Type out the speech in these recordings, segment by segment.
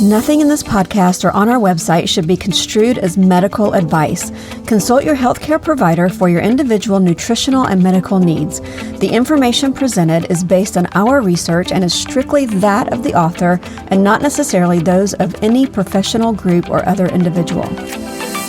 Nothing in this podcast or on our website should be construed as medical advice. Consult your healthcare provider for your individual nutritional and medical needs. The information presented is based on our research and is strictly that of the author and not necessarily those of any professional group or other individual.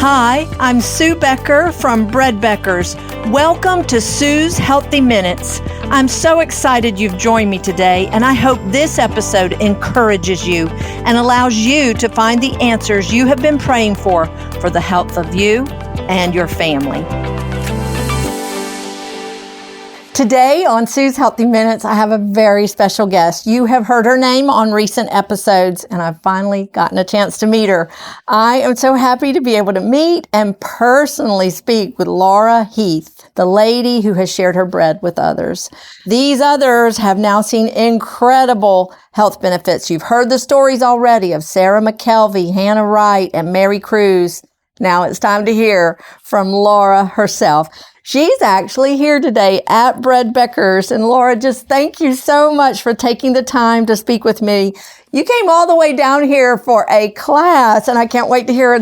Hi, I'm Sue Becker from Beckers. Welcome to Sue's Healthy Minutes. I'm so excited you've joined me today, and I hope this episode encourages you and allows you to find the answers you have been praying for the health of you and your family. Today on Sue's Healthy Minutes, I have a very special guest. You have heard her name on recent episodes, and I've finally gotten a chance to meet her. I am so happy to be able to meet and personally speak with Laura Heath, the lady who has shared her bread with others. These others have now seen incredible health benefits. You've heard the stories already of Sarah McKelvey, Hannah Wright, and Mary Cruz. Now it's time to hear from Laura herself. She's actually here today at Beckers. And Laura, just thank you so much for taking the time to speak with me. You came all the way down here for a class, and I can't wait to hear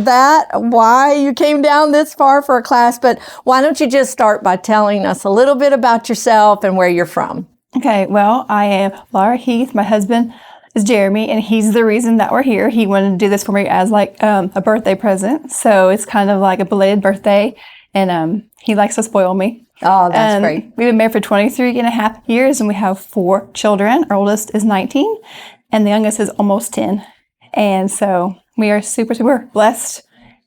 why you came down this far for a class. But why don't you just start by telling us a little bit about yourself and where you're from? Okay, well, I am Laura Heath. My husband is Jeremy, and he's the reason that we're here. He wanted to do this for me as like a birthday present. So it's kind of like a belated birthday. And he likes to spoil me. Oh, that's great. We've been married for 23 and a half years, and we have 4 children. Our oldest is 19, and the youngest is almost 10. And so we are super, super blessed.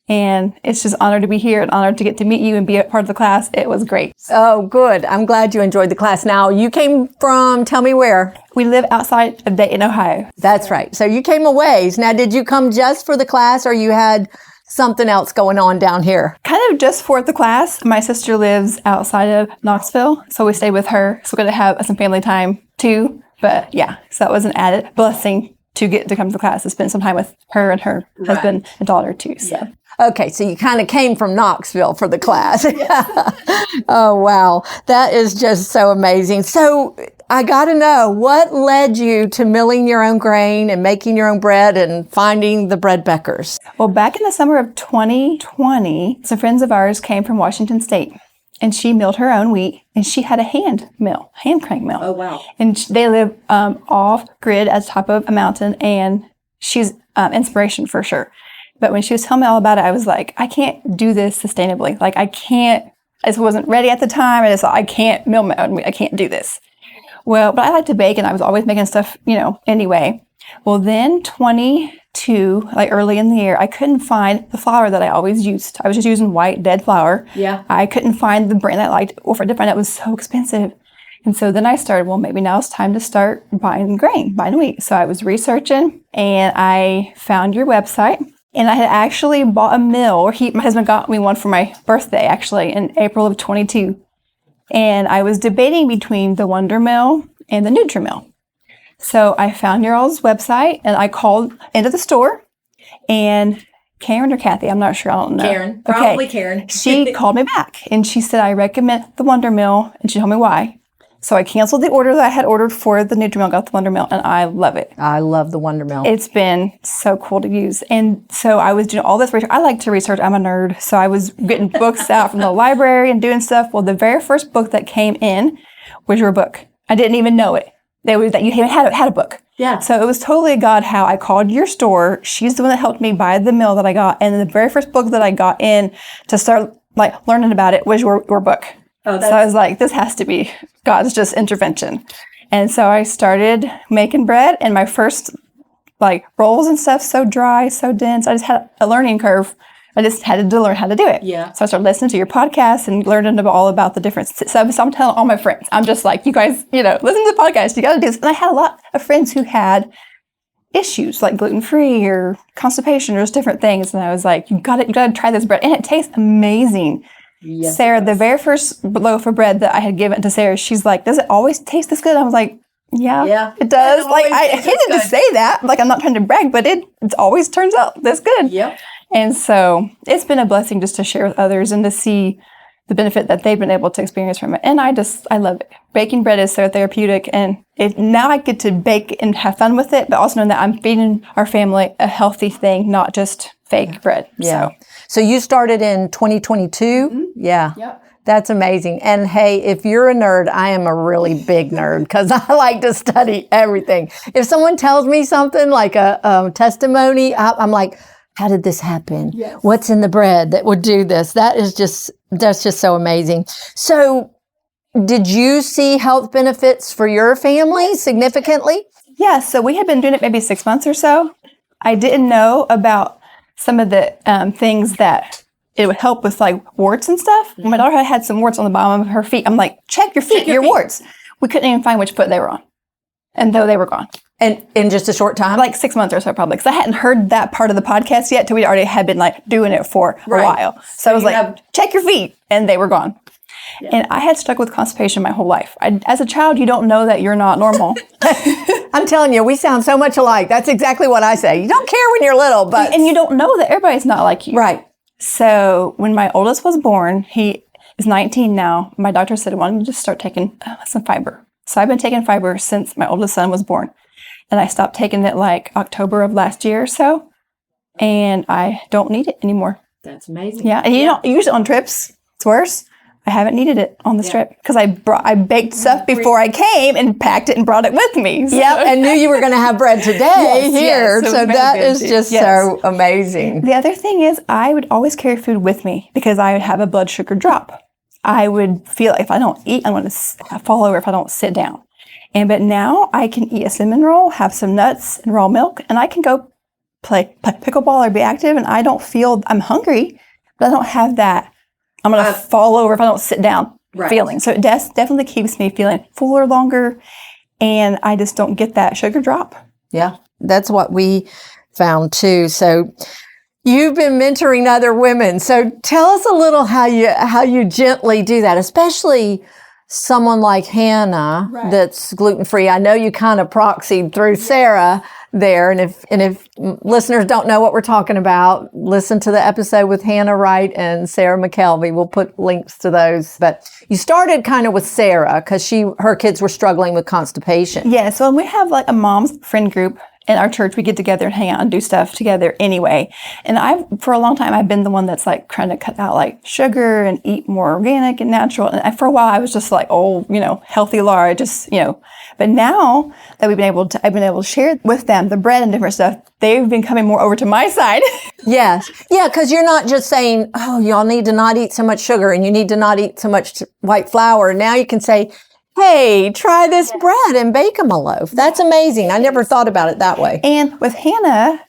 And it's just an honor to be here, an honor to get to meet you and be a part of the class. It was great. Oh, good. I'm glad you enjoyed the class. Now, you came from, tell me where? We live outside of Dayton, Ohio. That's right. So you came a ways. Now, did you come just for the class, or you had something else going on down here? Kind of just for the class. My sister lives outside of Knoxville, so we stayed with her. So we're going to have some family time too. But yeah, so that was an added blessing to get to come to the class, to spend some time with her and her husband and daughter too. So. Yeah. Okay, so you kind of came from Knoxville for the class. Oh, wow. That is just so amazing. So I got to know, what led you to milling your own grain and making your own bread and finding the Beckers? Well, back in the summer of 2020, some friends of ours came from Washington State, and she milled her own wheat, and she had a hand crank mill. Oh, wow. And they live off grid at the top of a mountain, and she's inspiration for sure. But when she was telling me all about it, I was like, I can't do this sustainably. Like, I just wasn't ready at the time. I just thought, I can't mill my own wheat. I can't do this. Well, but I like to bake, and I was always making stuff, anyway. Well, then 22, like early in the year, I couldn't find the flour that I always used. I was just using white, dead flour. Yeah. I couldn't find the brand that I liked, or if I did find it, was so expensive. And so then I started, well, maybe now it's time to start buying wheat. So I was researching, and I found your website. And I had actually bought a mill, or my husband got me one for my birthday, actually, in April of 22. And I was debating between the Wonder Mill and the Nutri-Mill. So I found your all's website, and I called into the store, and Karen or Kathy, I'm not sure, I don't know. Karen, probably okay. Karen. She called me back, and she said, I recommend the Wonder Mill, and she told me why. So I canceled the order that I had ordered for the Nutri-Mill, got the Wonder Mill, and I love it. I love the Wonder Mill. It's been so cool to use. And so I was doing all this research. I like to research. I'm a nerd. So I was getting books out from the library and doing stuff. Well, the very first book that came in was your book. I didn't even know it. That you had a book. Yeah. So it was totally God how I called your store. She's the one that helped me buy the mill that I got. And the very first book that I got in to start learning about it was your book. Oh, so I was like, this has to be God's just intervention. And so I started making bread, and my first rolls and stuff, so dry, so dense. I just had a learning curve. I just had to learn how to do it. Yeah. So I started listening to your podcast and learning all about the different steps. So I'm telling all my friends, I'm just like, you guys, listen to the podcast. You got to do this. And I had a lot of friends who had issues like gluten-free or constipation or just different things. And I was like, you got to try this bread. And it tastes amazing. Yes, Sarah, the very first loaf of bread that I had given to Sarah, she's like, does it always taste this good? I was like, yeah, it does. I hated to say that. I'm not trying to brag, but it always turns out this good. Yep. And so it's been a blessing just to share with others and to see the benefit that they've been able to experience from it. And I love it. Baking bread is so therapeutic, and now I get to bake and have fun with it, but also knowing that I'm feeding our family a healthy thing, not just fake bread. Yeah. So you started in 2022? Mm-hmm. Yeah. Yep. That's amazing. And hey, if you're a nerd, I am a really big nerd because I like to study everything. If someone tells me something like a testimony, I'm like, how did this happen? Yes. What's in the bread that would do this? That's just so amazing. So did you see health benefits for your family significantly? Yeah. So we had been doing it maybe 6 months or so. I didn't know about some of the things that it would help with, like warts and stuff. Mm-hmm. My daughter had some warts on the bottom of her feet. I'm like, check your feet, your warts. We couldn't even find which foot they were on. And though they were gone. And in just a short time? Like 6 months or so, probably. Because I hadn't heard that part of the podcast yet till we already had been like doing it for a while. So I was like, check your feet. And they were gone. Yeah. And I had struggled with constipation my whole life. As a child, you don't know that you're not normal. I'm telling you, we sound so much alike. That's exactly what I say. You don't care when you're little, but... And you don't know that everybody's not like you. Right. So when my oldest was born, he is 19 now. My doctor said, why don't you just start taking some fiber? So I've been taking fiber since my oldest son was born. And I stopped taking it like October of last year or so. And I don't need it anymore. That's amazing. Yeah. And you don't use it on trips. It's worse. I haven't needed it on the trip because I baked stuff before I came and packed it and brought it with me. So. Yep. And knew you were going to have bread today here. So that is just so amazing. The other thing is I would always carry food with me because I would have a blood sugar drop. I would feel like if I don't eat, I'm going to fall over if I don't sit down. But now I can eat a cinnamon roll, have some nuts and raw milk, and I can go play pickleball or be active, and I don't feel I'm hungry, but I don't have that I'm going to fall over if I don't sit down feeling. So it definitely keeps me feeling fuller longer, and I just don't get that sugar drop. Yeah, that's what we found too. So you've been mentoring other women. So tell us a little how you gently do that, especially someone like Hannah that's gluten-free. I know you kind of proxied through Sarah there. And if listeners don't know what we're talking about, listen to the episode with Hannah Wright and Sarah McKelvey. We'll put links to those. But you started kind of with Sarah because her kids were struggling with constipation. Yeah. So we have like a mom's friend group. In our church, we get together and hang out and do stuff together anyway. And for a long time, I've been the one that's like trying to cut out like sugar and eat more organic and natural. And for a while, I was just like, healthy Laura, But now that I've been able to share with them the bread and different stuff, they've been coming more over to my side. Yes. Yeah, because you're not just saying, oh, y'all need to not eat so much sugar and you need to not eat so much white flour. Now you can say, hey, try this bread and bake them a loaf. That's amazing. I never thought about it that way. And with Hannah,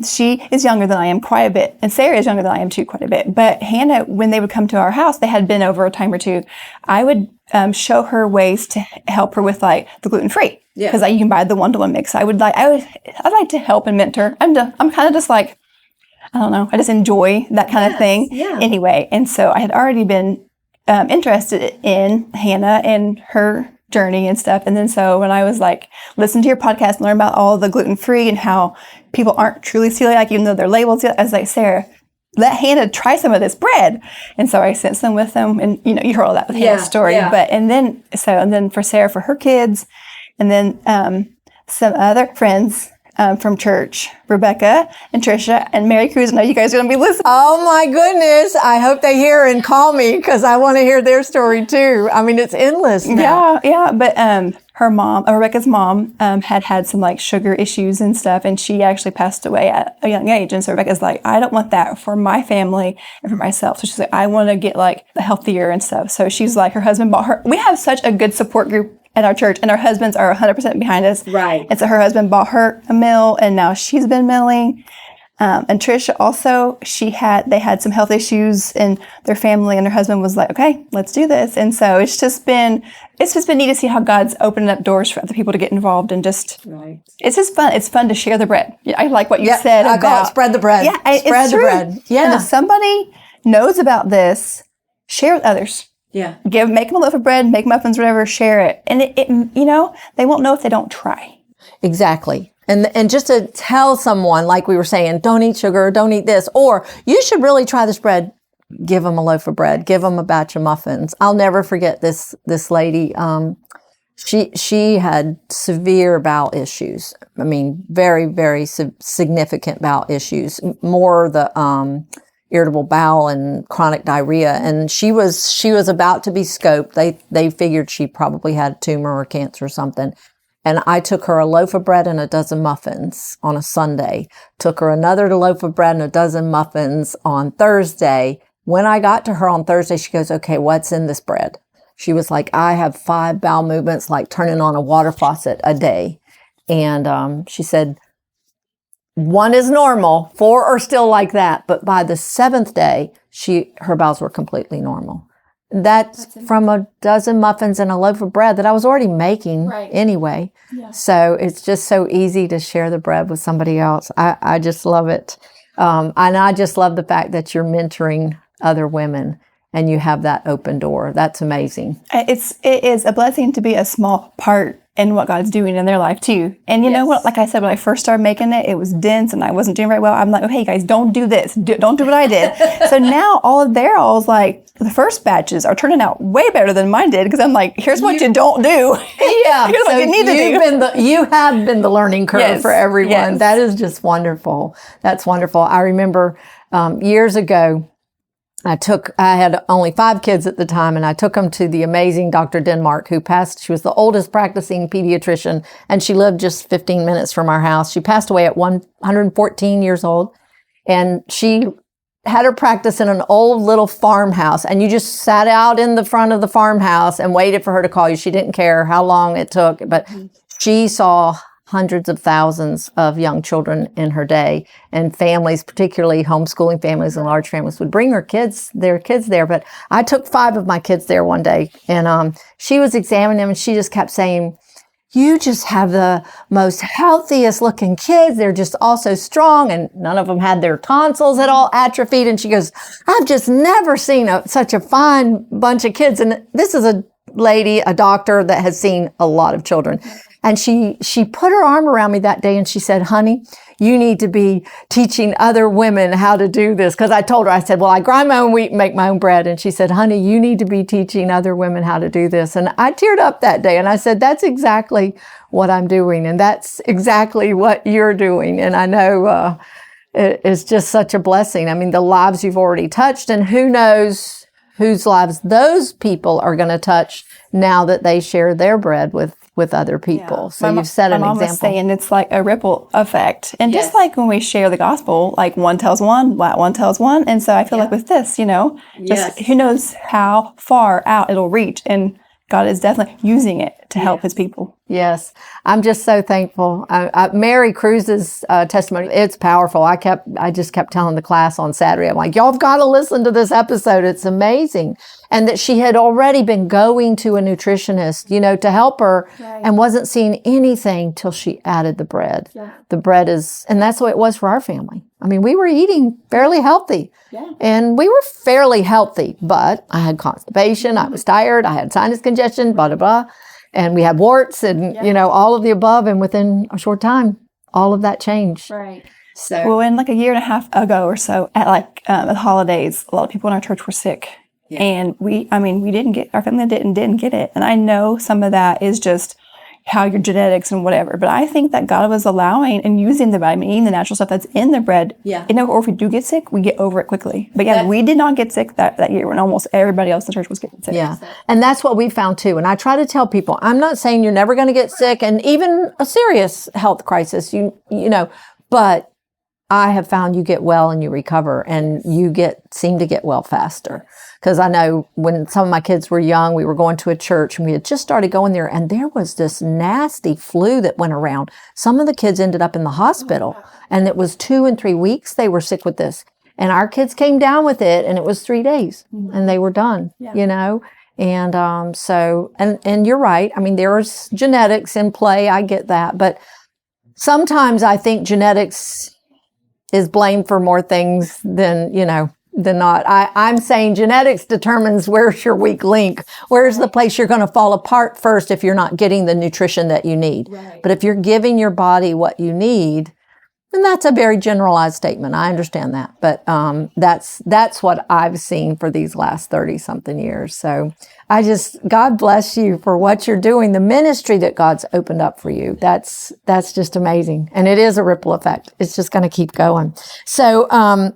she is younger than I am quite a bit. And Sarah is younger than I am too quite a bit. But Hannah, when they would come to our house, they had been over a time or two. I would show her ways to help her with like the gluten-free. Yeah. Because you can buy the one-to-one mix. I'd like to help and mentor. I'm kind of just like, I don't know. I just enjoy that kind of thing anyway. And so I had already been interested in Hannah and her journey and stuff. And then so when I was like, listen to your podcast and learn about all the gluten-free and how people aren't truly celiac, even though they're labeled celiac, I was like, Sarah, let Hannah try some of this bread. And so I sent some with them. And you heard all that with Hannah's story. Yeah. And then for Sarah, for her kids, and then some other friends from church, Rebecca and Trisha and Mary Cruz. I know you guys are going to be listening. Oh my goodness. I hope they hear and call me because I want to hear their story too. I mean, it's endless now. Yeah. But her mom, Rebecca's mom, had some like sugar issues and stuff. And she actually passed away at a young age. And so Rebecca's like, I don't want that for my family and for myself. So she's like, I want to get like healthier and stuff. So she's like, her husband bought her. We have such a good support group at our church, and our husbands are 100% behind us. Right. And so her husband bought her a mill, and now she's been milling. And Trisha also, they had some health issues in their family, and her husband was like, okay, let's do this. And so it's just been neat to see how God's opening up doors for other people to get involved and just, it's just fun. It's fun to share the bread. I like what you said about. I call it spread the bread. Yeah, spread the bread. Yeah. And if somebody knows about this, share with others. Yeah. Make them a loaf of bread, make muffins, whatever, share it. And they won't know if they don't try. Exactly. And just to tell someone, like we were saying, don't eat sugar, don't eat this, or you should really try this bread. give them a loaf of bread, give them a batch of muffins. I'll never forget this lady. She had severe bowel issues. I mean, very, very significant bowel issues, more the irritable bowel and chronic diarrhea. And she was about to be scoped. They figured she probably had a tumor or cancer or something. And I took her a loaf of bread and a dozen muffins on a Sunday. Took her another loaf of bread and a dozen muffins on Thursday. When I got to her on Thursday, she goes, okay, what's in this bread? She was like, I have 5 bowel movements, like turning on a water faucet a day. And she said, 1 is normal, 4 are still like that. But by the 7th day, her bowels were completely normal. That's from a dozen muffins and a loaf of bread that I was already making anyway. Yeah. So it's just so easy to share the bread with somebody else. I just love it. And I just love the fact that you're mentoring other women and you have that open door. That's amazing. It is a blessing to be a small part in what God's doing in their life too. And you know what, like I said, when I first started making it, it was dense and I wasn't doing very well. I'm like, oh, hey guys, don't do this. Don't do what I did. So now all of their all's like, the first batches are turning out way better than mine did because I'm like, here's what you don't do. Yeah. Here's what you need to do. You have been the learning curve for everyone. Yes. That is just wonderful. That's wonderful. I remember years ago, I had only 5 kids at the time, and I took them to the amazing Dr. Denmark, who passed. She was the oldest practicing pediatrician, and she lived just 15 minutes from our house. She passed away at 114 years old, and she had her practice in an old little farmhouse, and you just sat out in the front of the farmhouse and waited for her to call you. She didn't care how long it took, but she saw hundreds of thousands of young children in her day, and families, particularly homeschooling families and large families, would bring their kids there. But I took 5 of my kids there one day, and she was examining them, and she just kept saying, you just have the most healthiest looking kids. They're just all so strong, and none of them had their tonsils at all atrophied. And she goes, I've just never seen such a fine bunch of kids. And this is a lady, a doctor that has seen a lot of children. And she put her arm around me that day and she said, honey, you need to be teaching other women how to do this. Because I told her, I said, well, I grind my own wheat and make my own bread. And she said, honey, you need to be teaching other women how to do this. And I teared up that day and I said, that's exactly what I'm doing. And that's exactly what you're doing. And I know it's just such a blessing. I mean, the lives you've already touched, and who knows whose lives those people are going to touch now that they share their bread with other people. Yeah. So you've set an example. My mom was saying it's like a ripple effect. And just like when we share the gospel, like one tells one tells one. And so I feel like with this, just who knows how far out it'll reach. And God is definitely using it to help his people. Yes. I'm just so thankful. Mary Cruz's testimony, it's powerful. I just kept telling the class on Saturday, I'm like, y'all have got to listen to this episode. It's amazing. And that she had already been going to a nutritionist, to help her, and wasn't seeing anything till she added the bread. Yeah. The bread and that's what it was for our family. I mean, we were eating fairly healthy. Yeah. And we were fairly healthy, but I had constipation, I was tired, I had sinus congestion, blah, blah, blah. And we had warts and, all of the above. And within a short time, all of that changed. Right. So, well, in like a year and a half ago or so, at the holidays, a lot of people in our church were sick. Yeah. And our family didn't get it. And I know some of that is just how your genetics and whatever. But I think that God was allowing and using the vitamin E and the natural stuff that's in the bread. Yeah. Or if we do get sick, we get over it quickly. But we did not get sick that year when almost everybody else in the church was getting sick. Yeah. And that's what we found too. And I try to tell people, I'm not saying you're never going to get sick, and even a serious health crisis, but I have found you get well and you recover, and you seem to get well faster. Because I know when some of my kids were young, we were going to a church and we had just started going there, and there was this nasty flu that went around. Some of the kids ended up in the hospital, and it was 2 and 3 weeks they were sick with this. And our kids came down with it, and it was 3 days and they were done, And so you're right. I mean, there's genetics in play. I get that. But sometimes I think genetics is blamed for more things than not. I'm saying genetics determines where's your weak link. Where's the place you're going to fall apart first if you're not getting the nutrition that you need. Right. But if you're giving your body what you need, And that's a very generalized statement. I understand that. But that's what I've seen for these last 30-something years. So God bless you for what you're doing, the ministry that God's opened up for you. That's just amazing. And it is a ripple effect. It's just going to keep going. So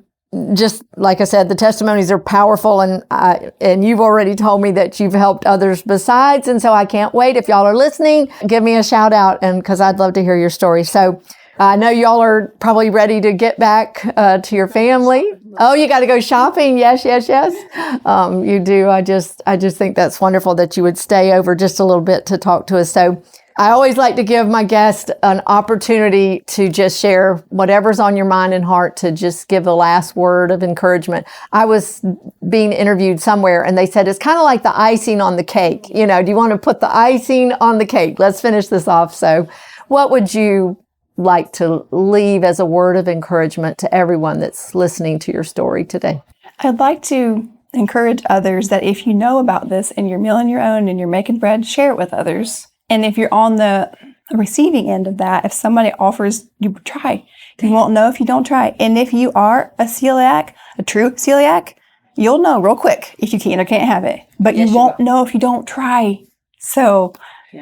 just like I said, the testimonies are powerful, and you've already told me that you've helped others besides. And so I can't wait. If y'all are listening, give me a shout out, and because I'd love to hear your story. So I know y'all are probably ready to get back to your family. Oh, you got to go shopping. Yes. You do. I just think that's wonderful that you would stay over just a little bit to talk to us. So I always like to give my guests an opportunity to just share whatever's on your mind and heart, to just give the last word of encouragement. I was being interviewed somewhere and they said, it's kind of like the icing on the cake. Do you want to put the icing on the cake? Let's finish this off. So what would you like to leave as a word of encouragement to everyone that's listening to your story today? I'd like to encourage others that if you know about this and you're milling your own and you're making bread, share it with others. And if you're on the receiving end of that, if somebody offers, you try. You won't know if you don't try. And if you are a celiac, a true celiac, you'll know real quick if you can or can't have it. But you won't know if you don't try. So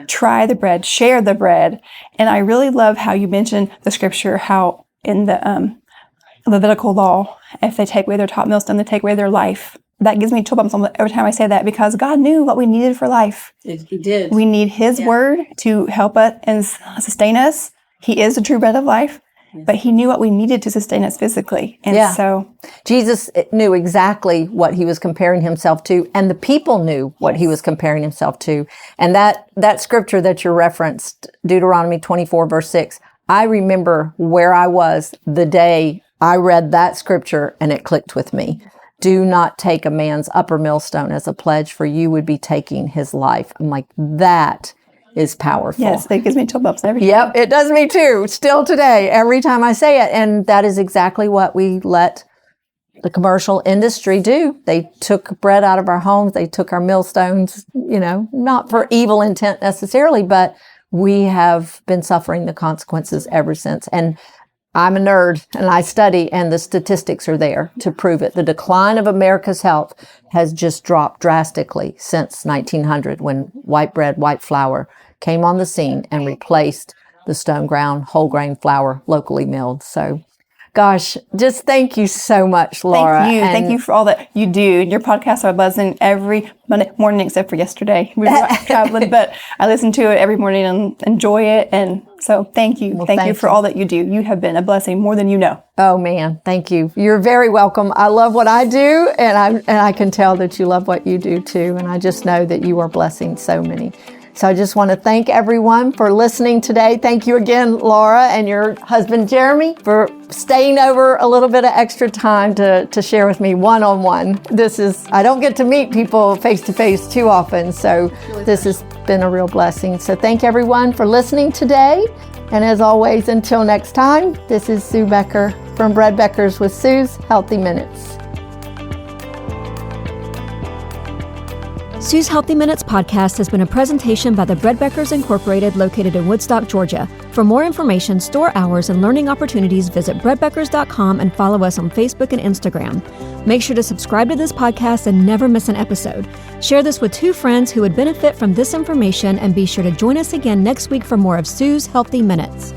try the bread, share the bread. And I really love how you mentioned the scripture, how in the Levitical law, if they take away their top millstone, they take away their life. That gives me chill bumps every time I say that, because God knew what we needed for life. He did. We need His word to help us and sustain us. He is the true bread of life, but He knew what we needed to sustain us physically. And so Jesus knew exactly what He was comparing Himself to, and the people knew what He was comparing Himself to. And that scripture that you referenced, Deuteronomy 24, verse 6, I remember where I was the day I read that scripture and it clicked with me. Do not take a man's upper millstone as a pledge, for you would be taking his life. I'm like, that is powerful. Yes, that gives me chill bumps every time. Yep, it does me too. Still today, every time I say it. And that is exactly what we let the commercial industry do. They took bread out of our homes. They took our millstones, not for evil intent necessarily, but we have been suffering the consequences ever since. And I'm a nerd and I study, and the statistics are there to prove it. The decline of America's health has just dropped drastically since 1900, when white bread, white flour came on the scene and replaced the stone ground, whole grain flour, locally milled. So, gosh, just thank you so much, Laura. Thank you. Thank you for all that you do. Your podcasts are buzzing every Monday morning, except for yesterday. We were traveling, but I listen to it every morning and enjoy it. And so thank you. Well, thank you for all that you do. You have been a blessing more than you know. Oh, man. Thank you. You're very welcome. I love what I do, and I can tell that you love what you do too. And I just know that you are blessing so many. So I just want to thank everyone for listening today. Thank you again, Laura, and your husband, Jeremy, for staying over a little bit of extra time to share with me one-on-one. I don't get to meet people face-to-face too often, so this has been a real blessing. So thank everyone for listening today. And as always, until next time, this is Sue Becker from Bread Beckers with Sue's Healthy Minutes. Sue's Healthy Minutes podcast has been a presentation by the Bread Beckers Incorporated, located in Woodstock, Georgia. For more information, store hours, and learning opportunities, visit breadbeckers.com and follow us on Facebook and Instagram. Make sure to subscribe to this podcast and never miss an episode. Share this with 2 friends who would benefit from this information, and be sure to join us again next week for more of Sue's Healthy Minutes.